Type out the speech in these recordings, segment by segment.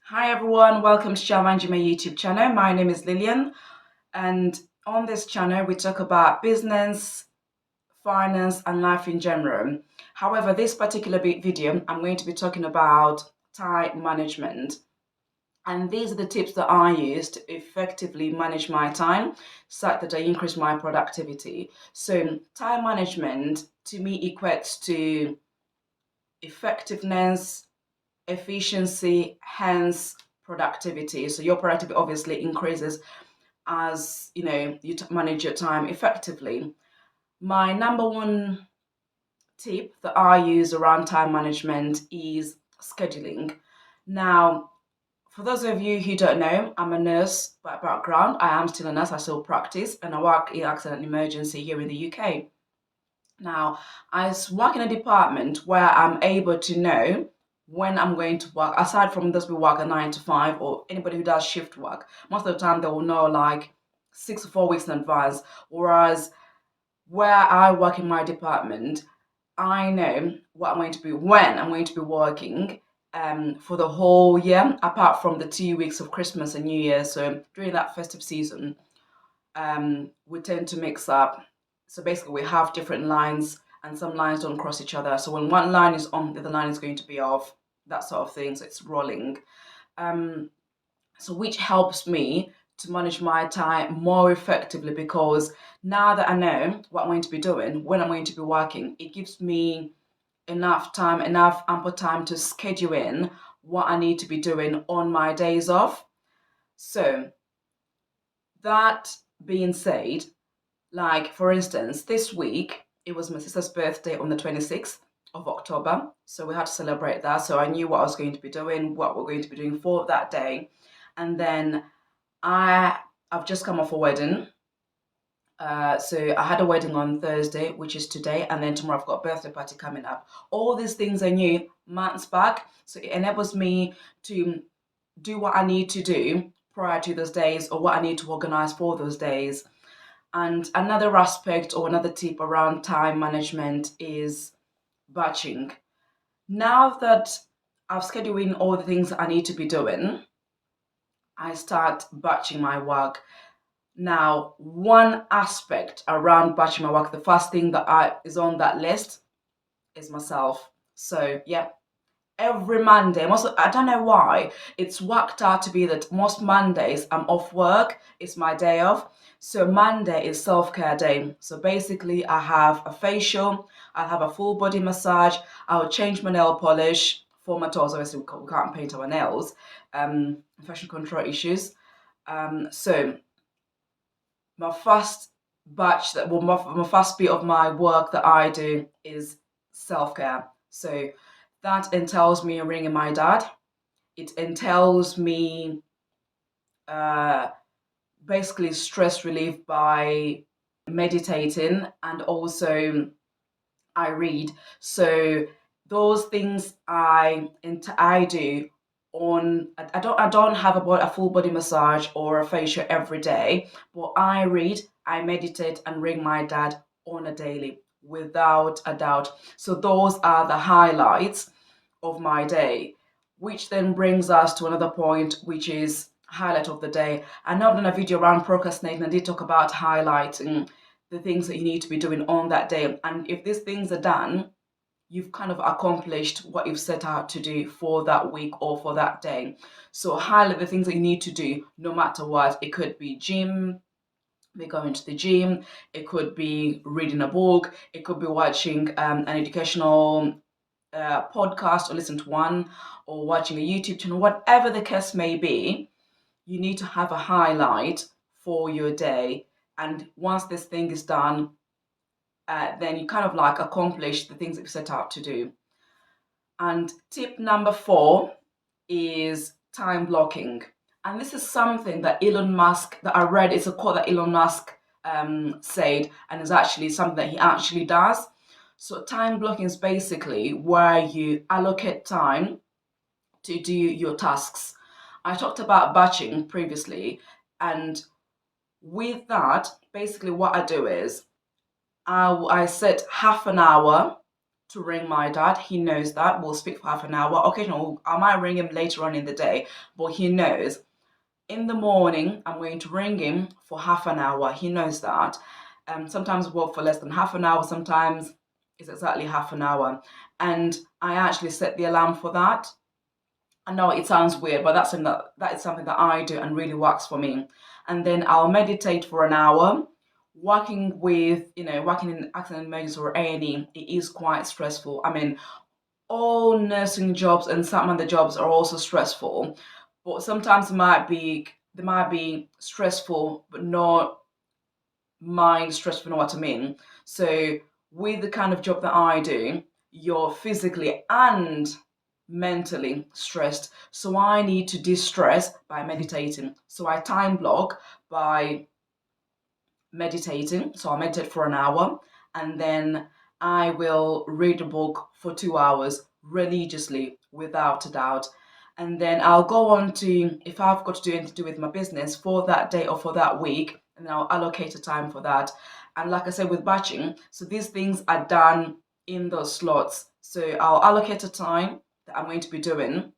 Hi everyone, welcome to Shamanji, my YouTube channel. My name is Lillian, and on this channel we talk about business, finance, and life in general. However, this particular video, I'm going to be talking about time management. And these are the tips that I use to effectively manage my time such that I increase my productivity. So, time management to me equates to effectiveness, efficiency, hence productivity. So your productivity obviously increases as you manage your time effectively. My number one tip that I use around time management is scheduling. Now, for those of you who don't know, I'm a nurse by background. I am still a nurse. I still practice, and I work in accident emergency here in the UK. Now, I work in a department where I'm able to know when I'm going to work, aside from those who work a 9 to 5 or anybody who does shift work. Most of the time, they will know like 6 or 4 weeks in advance. Whereas where I work in my department, I know what I'm going to be, when I'm going to be working for the whole year, apart from the 2 weeks of Christmas and New Year. So during that festive season, we tend to mix up. So basically, we have different lines, and some lines don't cross each other. So when one line is on, the other line is going to be off. That sort of thing. So it's rolling. Um, so which helps me to manage my time more effectively because now that I know what I'm going to be doing, when I'm going to be working, it gives me enough time, enough ample time to schedule in what I need to be doing on my days off. So that being said, like, for instance, this week, it was my sister's birthday on the 26th of October. So we had to celebrate that. So I knew what I was going to be doing, what we're going to be doing for that day. And then I've just come off a wedding. So I had a wedding on Thursday, which is today, and then tomorrow I've got a birthday party coming up. All these things I knew months back. So it enables me to do what I need to do prior to those days or what I need to organize for those days. And another aspect or another tip around time management is batching. Now that I've scheduled in all the things I need to be doing, I start batching my work. Now, one aspect around batching my work, the first thing that is on that list is myself. So yeah, every Monday, I don't know why, it's worked out to be that most Mondays I'm off work, it's my day off. So Monday is self-care day. So basically I have a facial, I'll have a full body massage, I'll change my nail polish for my toes. Obviously we can't paint our nails, fashion control issues. So my first my first bit of my work that I do is self-care. So that entails me ringing my dad. It entails me uh, basically stress relief by meditating, and also I read. So those things I do on. I don't have a full body massage or a facial every day, but I read, I meditate, and ring my dad on a daily without a doubt. So those are the highlights of my day, which then brings us to another point, which is highlight of the day. I know I've done a video around procrastinating. I did talk about highlighting the things that you need to be doing on that day. And if these things are done, you've kind of accomplished what you've set out to do for that week or for that day. So highlight the things that you need to do no matter what. It could be gym, be going to the gym, it could be reading a book, it could be watching an educational podcast or listen to one, or watching a YouTube channel, whatever the case may be. You need to have a highlight for your day. And once this thing is done, then you kind of like accomplish the things that you set out to do. And tip number 4 is time blocking. And this is something that Elon Musk, that I read, it's a quote that Elon Musk said, and is actually something that he actually does. So time blocking is basically where you allocate time to do your tasks. I talked about batching previously, and with that, basically what I do is I set half an hour to ring my dad. He knows that. We'll speak for half an hour. Occasionally, I might ring him later on in the day, but he knows. In the morning, I'm going to ring him for half an hour. He knows that. Sometimes work for less than half an hour. Sometimes it's exactly half an hour. And I actually set the alarm for that. I know it sounds weird, but that is something that I do and really works for me. And then I'll meditate for an hour. Working in accident emergency or A&E, it is quite stressful. I mean, all nursing jobs and some other jobs are also stressful, but sometimes they might be stressful, but not mind stressful. You know what I mean? So with the kind of job that I do, you're physically and mentally stressed. So I need to distress by meditating. So I time block by meditating. So I'll meditate for an hour and then I will read a book for 2 hours religiously, without a doubt. And then I'll go on to, if I've got to do anything to do with my business for that day or for that week, and I'll allocate a time for that. And like I said, with batching, so these things are done in those slots. So I'll allocate a time that I'm going to be doing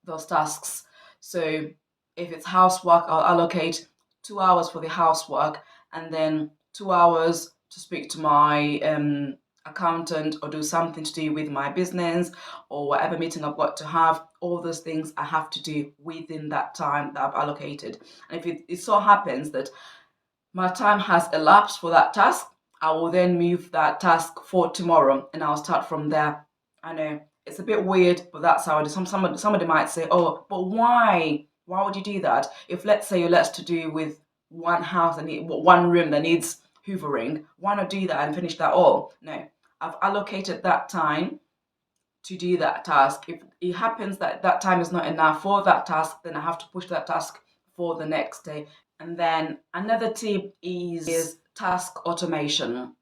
those tasks. So if it's housework, I'll allocate 2 hours for the housework and then 2 hours to speak to my accountant or do something to do with my business or whatever meeting I've got to have. All those things I have to do within that time that I've allocated. And if it so happens that my time has elapsed for that task, I will then move that task for tomorrow and I'll start from there. I know it's a bit weird, but that's how it is. Somebody might say, "Oh, but why? Why would you do that? If let's say you're less to do with one house and one room that needs hoovering, why not do that and finish that all?" No, I've allocated that time to do that task. If it happens that that time is not enough for that task, then I have to push that task for the next day. And then another tip is task automation.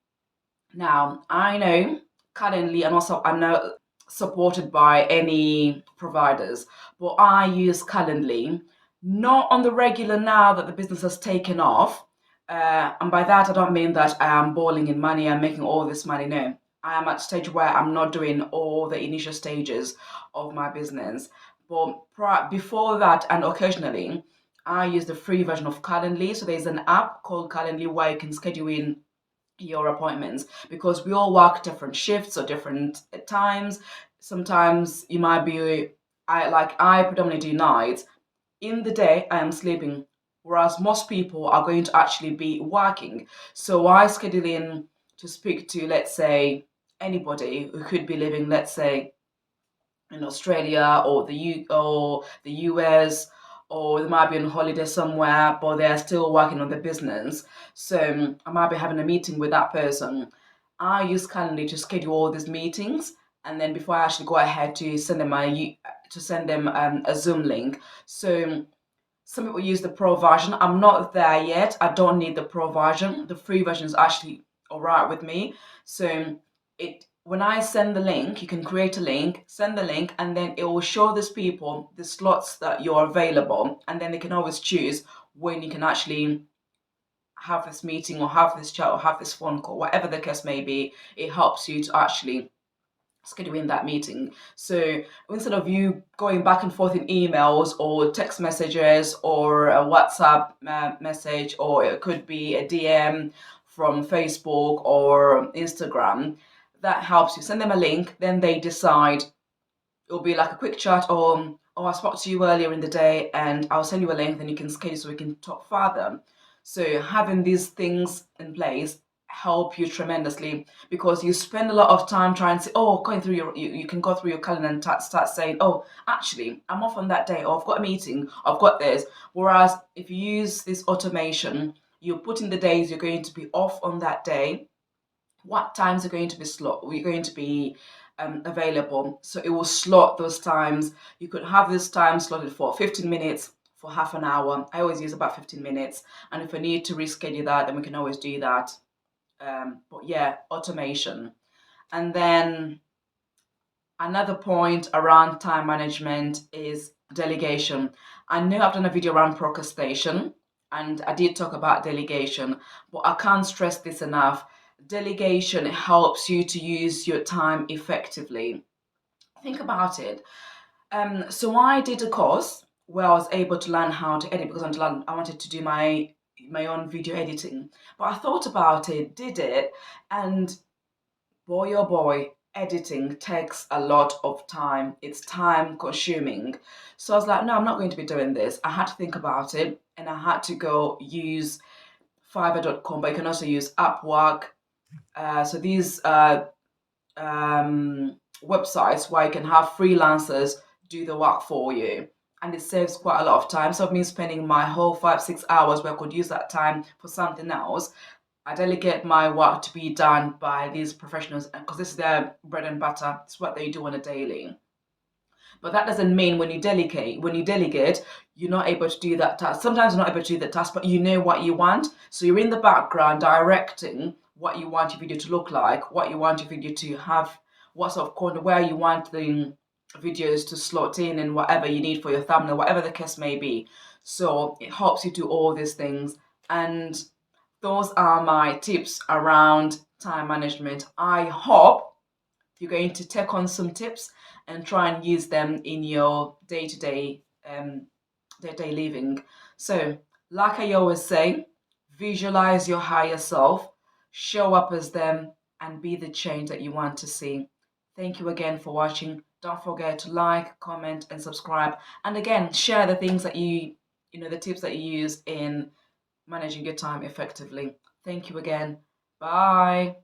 Now, I know currently, and also I'm not supported by any providers, but I use Calendly, not on the regular now that the business has taken off. And by that, I don't mean that I am balling in money and making all this money. No, I am at a stage where I'm not doing all the initial stages of my business. But before that, and occasionally, I use the free version of Calendly. So there's an app called Calendly where you can schedule in your appointments because we all work different shifts or different times. Sometimes you might be, I predominantly do nights. In the day, I am sleeping, whereas most people are going to actually be working. So I schedule in to speak to, let's say, anybody who could be living, let's say, in Australia or the US, or they might be on holiday somewhere, but they're still working on the business. So I might be having a meeting with that person. I use Calendly to schedule all these meetings, and then before I actually go ahead to send them a Zoom link. So some people use the pro version. I'm not there yet. I don't need the pro version. The free version is actually all right with me. So it when I send the link, you can create a link, send the link, and then it will show these people the slots that you're available, and then they can always choose when you can actually have this meeting or have this chat or have this phone call, whatever the case may be. It helps you to actually scheduling that meeting. So instead of you going back and forth in emails or text messages or a WhatsApp message, or it could be a DM from Facebook or Instagram, that helps you. Send them a link, then they decide. It'll be like a quick chat or, "Oh, I spoke to you earlier in the day and I'll send you a link, then you can schedule so we can talk further." So having these things in place help you tremendously because you spend a lot of time trying to, going through you can go through your calendar and start saying, "Oh, actually, I'm off on that day, or I've got a meeting, I've got this." Whereas if you use this automation, you put in the days you're going to be off on that day, what times are going to be available. So it will slot those times. You could have this time slotted for 15 minutes, for half an hour. I always use about 15 minutes. And if I need to reschedule that, then we can always do that. But yeah, automation. And then another point around time management is delegation. I know I've done a video around procrastination and I did talk about delegation, but I can't stress this enough. Delegation helps you to use your time effectively. Think about it. So I did a course where I was able to learn how to edit because I wanted to do my own video editing. But I thought about it, did it, and boy oh boy, editing takes a lot of time. It's time consuming. So I was like, no, I'm not going to be doing this. I had to think about it and I had to go use Fiverr.com, but you can also use Upwork. So these websites where you can have freelancers do the work for you. And it saves quite a lot of time. So of me spending my whole 5, 6 hours where I could use that time for something else, I delegate my work to be done by these professionals because this is their bread and butter. It's what they do on a daily. But that doesn't mean when you delegate, you're not able to do that task. Sometimes you're not able to do the task, but you know what you want. So you're in the background directing what you want your video to look like, what you want your video to have, what sort of corner, where you want the videos to slot in and whatever you need for your thumbnail, whatever the case may be. So it helps you do all these things. And those are my tips around time management. I hope you're going to take on some tips and try and use them in your day-to-day day-to-day living. So, like I always say, visualize your higher self, show up as them, and be the change that you want to see. Thank you again for watching. Don't forget to like, comment, and subscribe. And again, share the things that the tips that you use in managing your time effectively. Thank you again. Bye.